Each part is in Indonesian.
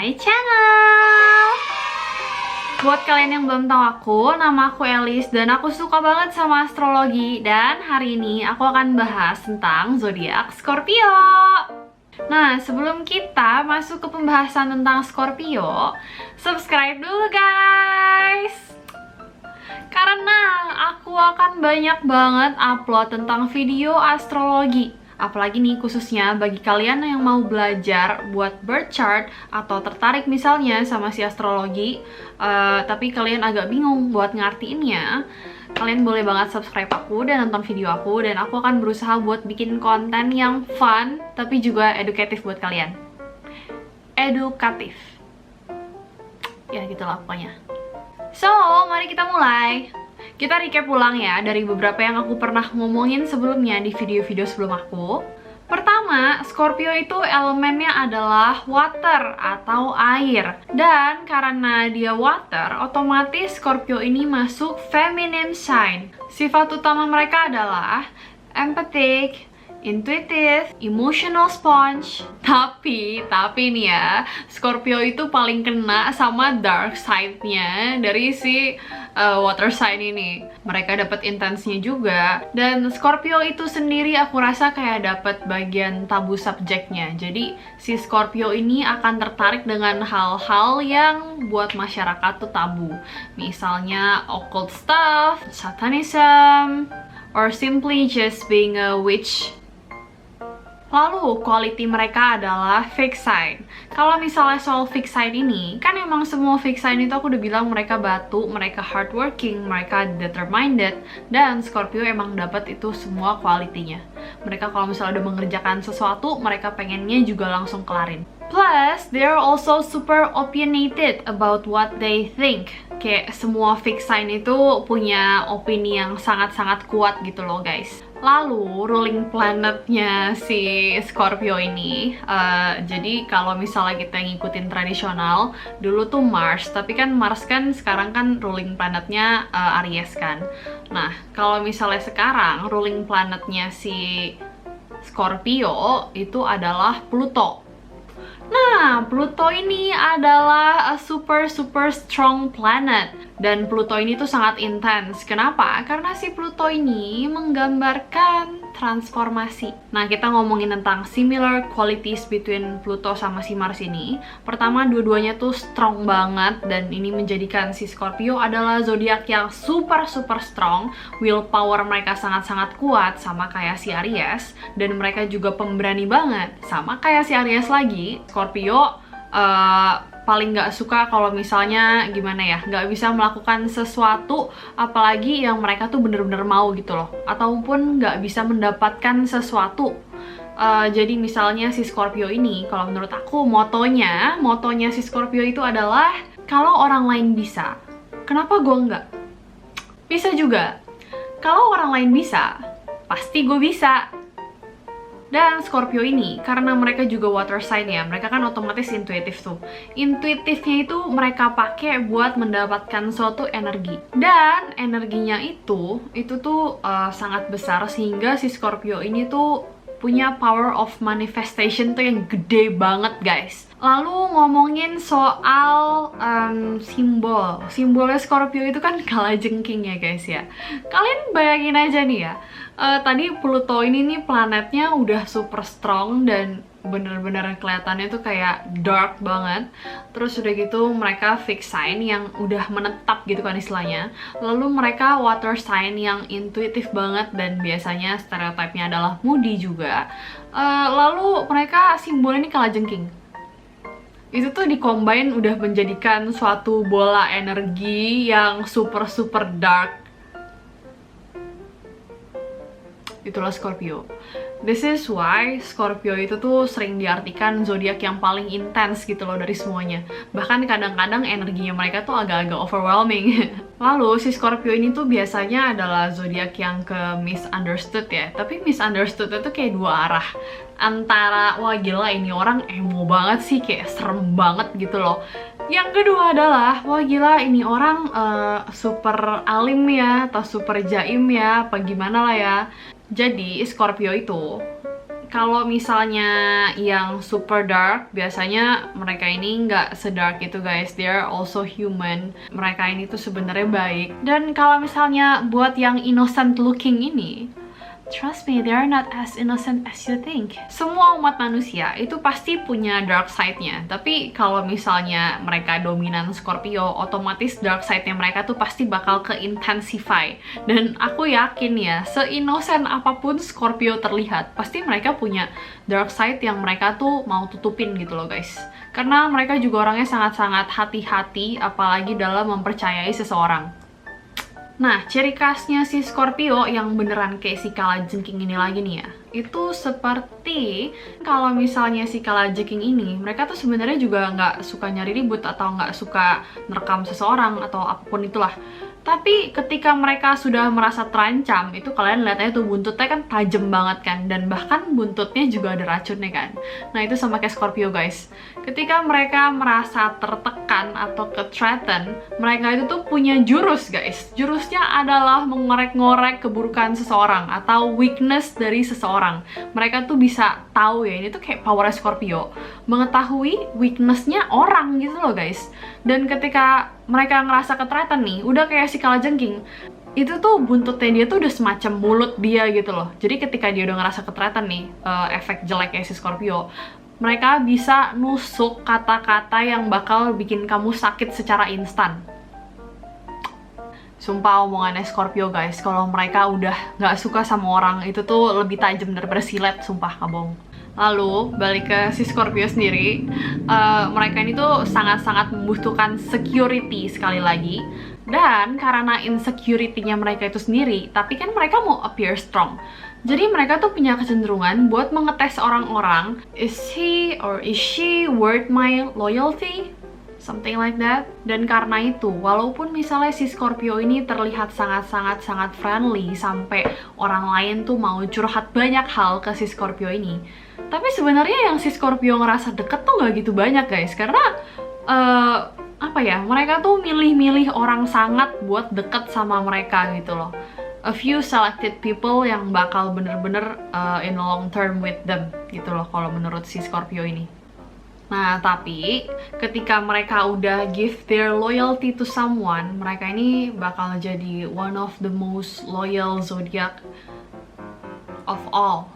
my channel. Buat kalian yang belum tahu aku, nama aku Elis dan aku suka banget sama astrologi. Dan hari ini aku akan bahas tentang zodiak Scorpio. Nah, sebelum kita masuk ke pembahasan tentang Scorpio, subscribe dulu guys. Karena aku akan banyak banget upload tentang video astrologi. Apalagi nih khususnya bagi kalian yang mau belajar buat birth chart atau tertarik misalnya sama si astrologi, tapi kalian agak bingung buat ngartiinnya, kalian boleh banget subscribe aku dan nonton video aku, dan aku akan berusaha buat bikin konten yang fun tapi juga edukatif buat kalian. Edukatif. Ya gitulah pokoknya. So, mari kita mulai. Kita recap ulang ya dari beberapa yang aku pernah ngomongin sebelumnya di video-video sebelum aku. Pertama, Scorpio itu elemennya adalah water atau air. Dan karena dia water, otomatis Scorpio ini masuk feminine sign. Sifat utama mereka adalah empathic, intuitive, emotional sponge. Tapi nih ya, Scorpio itu paling kena sama dark side-nya dari si water sign ini. Mereka dapat intensnya juga. Dan Scorpio itu sendiri aku rasa kayak dapat bagian tabu subjeknya. Jadi si Scorpio ini akan tertarik dengan hal-hal yang buat masyarakat tuh tabu. Misalnya occult stuff, satanism, or simply just being a witch. Lalu, quality mereka adalah fixed sign. Kalau misalnya soal fixed sign ini, kan emang semua fixed sign itu aku udah bilang mereka batu, mereka hardworking, mereka determined, dan Scorpio emang dapat itu semua quality-nya. Mereka kalau misalnya udah mengerjakan sesuatu, mereka pengennya juga langsung kelarin. Plus, they are also super opinionated about what they think. Kayak semua fixed sign itu punya opini yang sangat-sangat kuat gitu loh guys. Lalu, ruling planetnya si Scorpio ini, jadi kalau misalnya kita ngikutin tradisional, dulu tuh Mars, tapi kan Mars kan sekarang kan ruling planetnya Aries kan. Nah, kalau misalnya sekarang ruling planetnya si Scorpio itu adalah Pluto. Nah, Pluto ini adalah a super strong planet. Dan Pluto ini tuh sangat intens. Kenapa? Karena si Pluto ini menggambarkan transformasi. Nah, kita ngomongin tentang similar qualities between Pluto sama si Mars ini. Pertama, dua-duanya tuh strong banget. Dan ini menjadikan si Scorpio adalah zodiak yang super strong. Willpower mereka sangat-sangat kuat, sama kayak si Aries. Dan mereka juga pemberani banget. Sama kayak si Aries lagi, Scorpio paling nggak suka kalau misalnya gimana ya, nggak bisa melakukan sesuatu apalagi yang mereka tuh bener-bener mau gitu loh, ataupun nggak bisa mendapatkan sesuatu. Jadi misalnya si Scorpio ini, kalau menurut aku motonya si Scorpio itu adalah kalau orang lain bisa, kenapa gue nggak? Bisa juga. Kalau orang lain bisa, pasti gue bisa. Dan Scorpio ini, karena mereka juga water sign ya, mereka kan otomatis intuitif tuh. Intuitifnya itu mereka pakai buat mendapatkan suatu energi. Dan energinya itu tuh sangat besar sehingga si Scorpio ini tuh punya power of manifestation tuh yang gede banget guys. Lalu ngomongin soal simbolnya Scorpio itu kan kalajengking ya guys ya. Kalian bayangin aja nih ya, tadi Pluto ini nih planetnya udah super strong dan bener-bener kelihatannya tuh kayak dark banget. Terus udah gitu mereka fixed sign yang udah menetap gitu kan istilahnya. Lalu mereka water sign yang intuitif banget dan biasanya stereotipnya adalah moody juga. Lalu mereka simbolnya ini kalajengking. Itu tuh di-combine udah menjadikan suatu bola energi yang super dark. Itulah Scorpio. This is why Scorpio itu tuh sering diartikan zodiak yang paling intens gitu loh dari semuanya. Bahkan kadang-kadang energinya mereka tuh agak-agak overwhelming. Lalu si Scorpio ini tuh biasanya adalah zodiak yang ke misunderstood ya. Tapi misunderstood itu kayak dua arah. Antara wah gila ini orang emo banget sih, kayak serem banget gitu loh. Yang kedua adalah wah gila ini orang super alim ya, atau super jaim ya, apa gimana lah ya. Jadi Scorpio itu Kalau misalnya yang super dark, biasanya mereka ini nggak sedark itu guys. They are also human. Mereka ini tuh sebenarnya baik. Dan kalau misalnya buat yang innocent looking ini, trust me, they are not as innocent as you think. Semua umat manusia itu pasti punya dark side-nya. Tapi kalau misalnya mereka dominan Scorpio, otomatis dark side-nya mereka tuh pasti bakal ke-intensify. Dan aku yakin ya, se-innocent apapun Scorpio terlihat, pasti mereka punya dark side yang mereka tuh mau tutupin gitu loh guys. Karena mereka juga orangnya sangat-sangat hati-hati, apalagi dalam mempercayai seseorang. Nah, ciri khasnya si Scorpio yang beneran kayak si kalajengking ini lagi nih ya, itu seperti kalau misalnya si kalajengking ini, mereka tuh sebenarnya juga nggak suka nyari ribut atau nggak suka nerekam seseorang atau apapun itulah. Tapi ketika mereka sudah merasa terancam, itu kalian lihat aja tuh buntutnya kan tajam banget kan, dan bahkan buntutnya juga ada racunnya kan. Nah itu sama kayak Scorpio guys. Ketika mereka merasa tertekan atau ke-threaten, mereka itu tuh punya jurus guys. Jurusnya adalah mengorek-ngorek keburukan seseorang atau weakness dari seseorang. Mereka tuh bisa tahu ya, ini tuh kayak power Scorpio, mengetahui weaknessnya orang gitu loh guys. Dan ketika mereka ngerasa ke-threaten nih, udah kayak si kalajengking, itu tuh buntutnya dia tuh udah semacam mulut dia gitu loh. Jadi ketika dia udah ngerasa ke-threaten nih, efek jelek kayak si Scorpio, mereka bisa nusuk kata-kata yang bakal bikin kamu sakit secara instan. Sumpah omongannya Scorpio guys, kalau mereka udah nggak suka sama orang, itu tuh lebih tajam daripada silet, sumpah kabong. Lalu balik ke si Scorpio sendiri, mereka ini tuh sangat-sangat membutuhkan security sekali lagi. Dan karena insecurity-nya mereka itu sendiri, tapi kan mereka mau appear strong. Jadi mereka tuh punya kecenderungan buat mengetes orang-orang, is he or is she worth my loyalty? Something like that. Dan karena itu, walaupun misalnya si Scorpio ini terlihat sangat-sangat friendly, sampai orang lain tuh mau curhat banyak hal ke si Scorpio ini, tapi sebenarnya yang si Scorpio ngerasa deket tuh gak gitu banyak guys. Karena apa ya, mereka tuh milih-milih orang sangat buat deket sama mereka gitu loh. A few selected people yang bakal bener-bener in a long term with them gitu loh kalau menurut si Scorpio ini. Nah, tapi ketika mereka udah give their loyalty to someone, mereka ini bakal jadi one of the most loyal zodiac of all.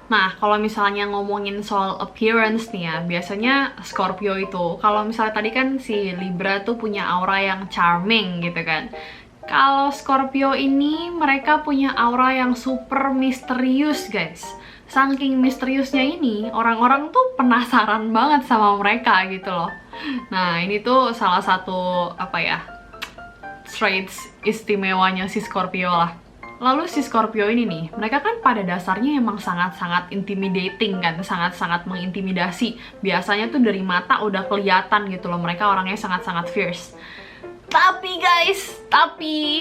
Nah, kalau misalnya ngomongin soal appearance nih ya, biasanya Scorpio itu, kalau misalnya tadi kan si Libra tuh punya aura yang charming gitu kan. Kalau Scorpio ini, mereka punya aura yang super misterius guys. Saking misteriusnya ini, orang-orang tuh penasaran banget sama mereka gitu loh. Nah, ini tuh salah satu, apa ya, traits istimewanya si Scorpio lah. Lalu si Scorpio ini nih, mereka kan pada dasarnya emang sangat-sangat intimidating kan, sangat-sangat mengintimidasi. Biasanya tuh dari mata udah kelihatan gitu loh, mereka orangnya sangat-sangat fierce. Tapi guys,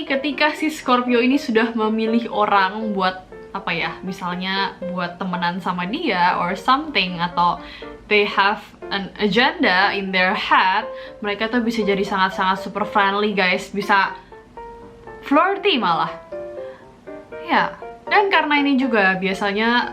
ketika si Scorpio ini sudah memilih orang buat apa ya, misalnya buat temenan sama dia or something, atau they have an agenda in their head, mereka tuh bisa jadi sangat-sangat super friendly guys, bisa flirty malah ya. Dan karena ini juga biasanya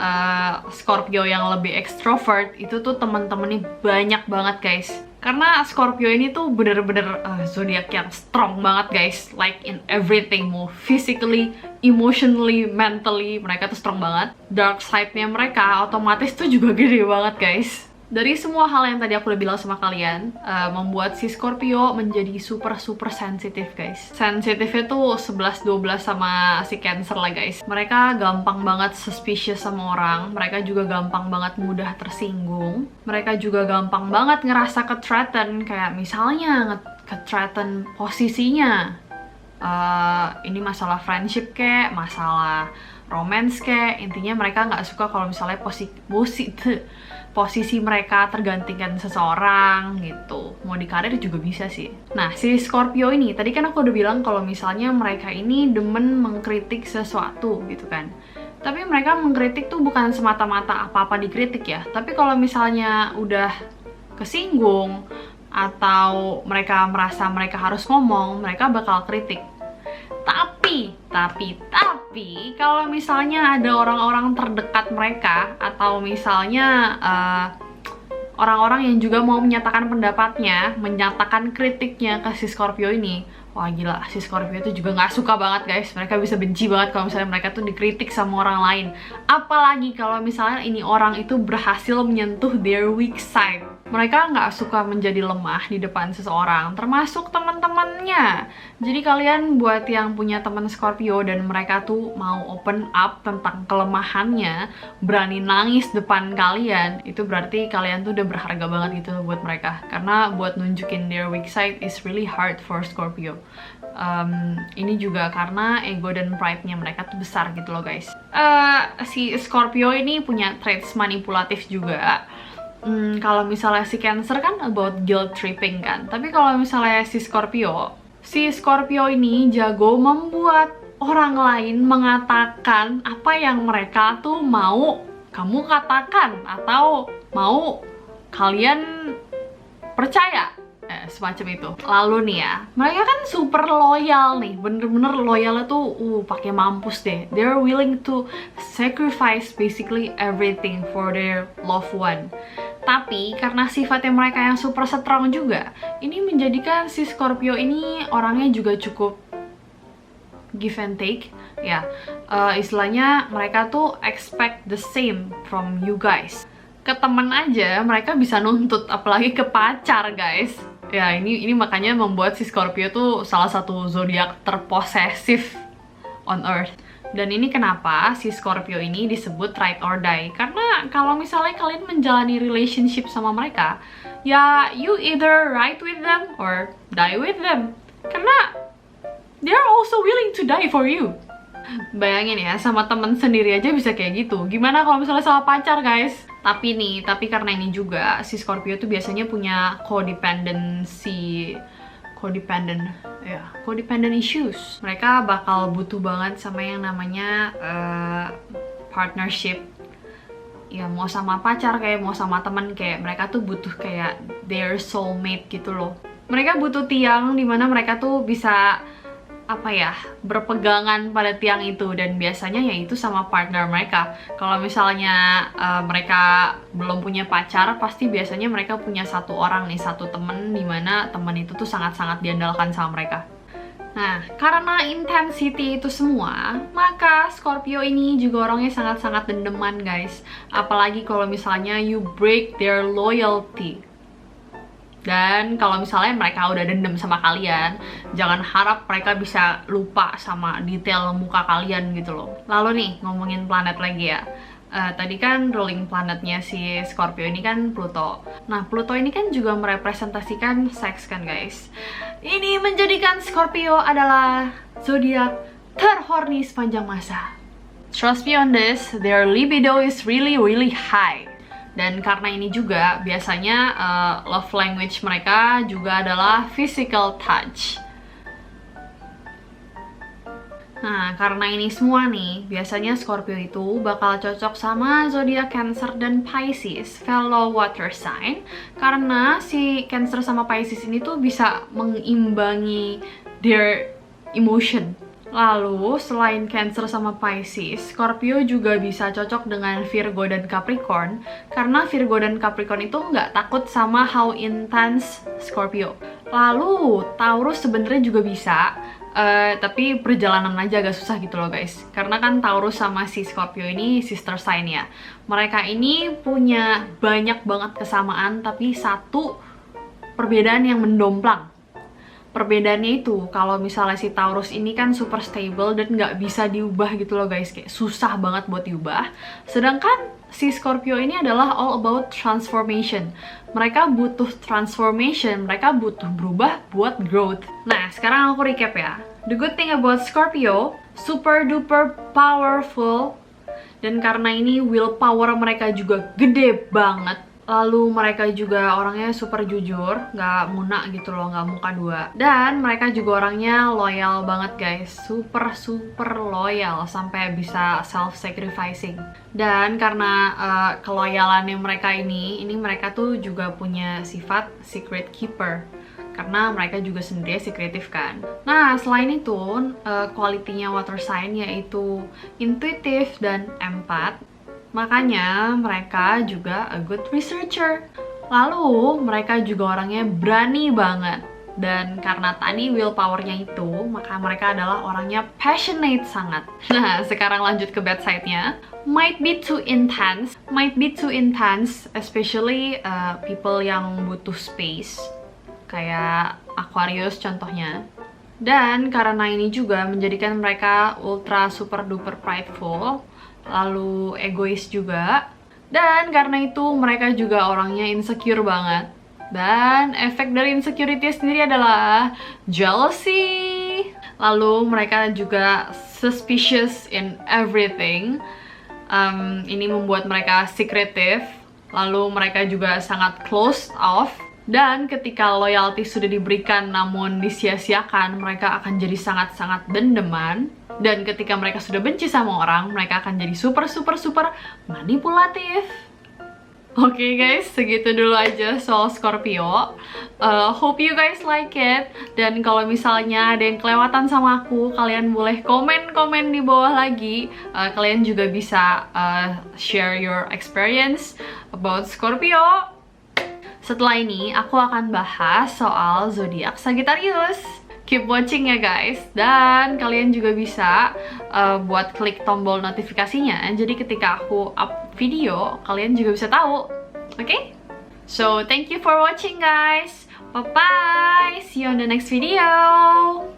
Scorpio yang lebih extrovert itu tuh temen-temennya banyak banget guys. Karena Scorpio ini tuh bener-bener zodiak yang strong banget guys, like in everything, mau physically, emotionally, mentally, mereka tuh strong banget. Dark side-nya mereka otomatis tuh juga gede banget guys. Dari semua hal yang tadi aku udah bilang sama kalian, membuat si Scorpio menjadi super sensitif guys. Sensitifnya tuh 11-12 sama si Cancer lah guys. Mereka gampang banget suspicious sama orang, mereka juga gampang banget mudah tersinggung, mereka juga gampang banget ngerasa ke-threaten, kayak misalnya ke-threaten posisinya. Ini masalah friendship kek, masalah romance kek, intinya mereka nggak suka kalau misalnya posisi mereka tergantikan seseorang gitu. Mau di karir juga bisa sih. Nah, si Scorpio ini, tadi kan aku udah bilang kalau misalnya mereka ini demen mengkritik sesuatu gitu kan. Tapi mereka mengkritik tuh bukan semata-mata apa-apa dikritik ya. Tapi kalau misalnya udah kesinggung atau mereka merasa mereka harus ngomong, mereka bakal kritik. Tapi Tapi kalau misalnya ada orang-orang terdekat mereka atau misalnya orang-orang yang juga mau menyatakan pendapatnya, menyatakan kritiknya ke si Scorpio ini, wah gila, si Scorpio itu juga nggak suka banget guys. Mereka bisa benci banget kalau misalnya mereka tuh dikritik sama orang lain. Apalagi kalau misalnya ini orang itu berhasil menyentuh their weak side. Mereka nggak suka menjadi lemah di depan seseorang, termasuk teman-temannya. Jadi kalian buat yang punya teman Scorpio dan mereka tuh mau open up tentang kelemahannya, berani nangis depan kalian, itu berarti kalian tuh udah berharga banget gitu buat mereka. Karena buat nunjukin their weak side is really hard for Scorpio. Ini juga karena ego dan pride-nya mereka tuh besar gitu loh guys. Si Scorpio ini punya traits manipulatif juga. Kalau misalnya si Cancer kan about guilt tripping kan. Tapi kalau misalnya si Scorpio ini jago membuat orang lain mengatakan apa yang mereka tuh mau kamu katakan atau mau kalian percaya. Semacam itu. Lalu nih ya, mereka kan super loyal nih, bener-bener loyalnya tuh pakai mampus deh. They're willing to sacrifice basically everything for their loved one. Tapi karena sifatnya mereka yang super strong juga, ini menjadikan si Scorpio ini orangnya juga cukup give and take ya. Istilahnya mereka tuh expect the same from you guys. Ke temen aja mereka bisa nuntut, apalagi ke pacar guys. Ya ini makanya membuat si Scorpio tuh salah satu zodiak terposesif on earth. Dan ini kenapa si Scorpio ini disebut ride or die. Karena kalau misalnya kalian menjalani relationship sama mereka, ya you either ride with them or die with them. Karena they're also willing to die for you. Bayangin ya, sama temen sendiri aja bisa kayak gitu. Gimana kalau misalnya sama pacar guys? Tapi karena ini juga si Scorpio tuh biasanya punya codependent issues. Mereka bakal butuh banget sama yang namanya partnership. Ya mau sama pacar kayak mau sama temen, kayak mereka tuh butuh kayak their soulmate gitu loh. Mereka butuh tiang dimana mereka tuh bisa berpegangan pada tiang itu, dan biasanya yaitu sama partner mereka. Kalau misalnya mereka belum punya pacar, pasti biasanya mereka punya satu orang nih, satu temen, dimana temen itu tuh sangat-sangat diandalkan sama mereka. Nah, karena intensity itu semua, maka Scorpio ini juga orangnya sangat-sangat dendeman guys. Apalagi kalau misalnya you break their loyalty. Dan kalau misalnya mereka udah dendam sama kalian, jangan harap mereka bisa lupa sama detail muka kalian gitu loh. Lalu nih, ngomongin planet lagi ya. Tadi kan ruling planetnya si Scorpio ini kan Pluto. Nah, Pluto ini kan juga merepresentasikan seks kan guys. Ini menjadikan Scorpio adalah zodiak terhorny sepanjang masa. Trust me on this, their libido is really high. Dan karena ini juga biasanya love language mereka juga adalah physical touch. Nah, karena ini semua nih, biasanya Scorpio itu bakal cocok sama zodiak Cancer dan Pisces, fellow water sign. Karena si Cancer sama Pisces ini tuh bisa mengimbangi their emotion. Lalu, selain Cancer sama Pisces, Scorpio juga bisa cocok dengan Virgo dan Capricorn. Karena Virgo dan Capricorn itu nggak takut sama how intense Scorpio. Lalu, Taurus sebenarnya juga bisa, tapi perjalanan aja agak susah gitu loh guys. Karena kan Taurus sama si Scorpio ini sister sign ya. Mereka ini punya banyak banget kesamaan, tapi satu perbedaan yang mendomplang. Perbedaannya itu, kalau misalnya si Taurus ini kan super stable dan nggak bisa diubah gitu loh guys, kayak susah banget buat diubah. Sedangkan si Scorpio ini adalah all about transformation. Mereka butuh transformation, mereka butuh berubah buat growth. Nah, sekarang aku recap ya. The good thing about Scorpio, super duper powerful. Dan karena ini willpower mereka juga gede banget. Lalu mereka juga orangnya super jujur, nggak munak gitu loh, nggak muka dua. Dan mereka juga orangnya loyal banget guys, super loyal sampai bisa self-sacrificing. Dan karena keloyalannya mereka ini mereka tuh juga punya sifat secret keeper. karena mereka juga sendiri sekretif kan. Nah, selain itu, kualitinya water sign yaitu intuitif dan empat. Makanya mereka juga a good researcher. Lalu, mereka juga orangnya berani banget. Dan karena tadi willpower-nya itu, maka mereka adalah orangnya passionate sangat. Nah, sekarang lanjut ke bad side-nya. Might be too intense, especially people yang butuh space. Kayak Aquarius contohnya. Dan karena ini juga menjadikan mereka ultra super duper prideful, lalu egois juga. Dan karena itu mereka juga orangnya insecure banget. Dan efek dari insecurity sendiri adalah jealousy. Lalu mereka juga suspicious in everything. Ini membuat mereka secretive. Lalu mereka juga sangat closed off. Dan ketika loyalty sudah diberikan namun disia-siakan, mereka akan jadi sangat-sangat dendeman. Dan ketika mereka sudah benci sama orang, mereka akan jadi super manipulatif. Oke guys, segitu dulu aja soal Scorpio. Hope you guys like it. Dan kalau misalnya ada yang kelewatan sama aku, kalian boleh komen di bawah lagi. Kalian juga bisa share your experience about Scorpio. Setelah ini, aku akan bahas soal zodiak Sagittarius. Keep watching ya guys. Dan kalian juga bisa buat klik tombol notifikasinya. Jadi ketika aku up video, kalian juga bisa tahu. Oke? So, thank you for watching guys. Bye-bye. See you on the next video.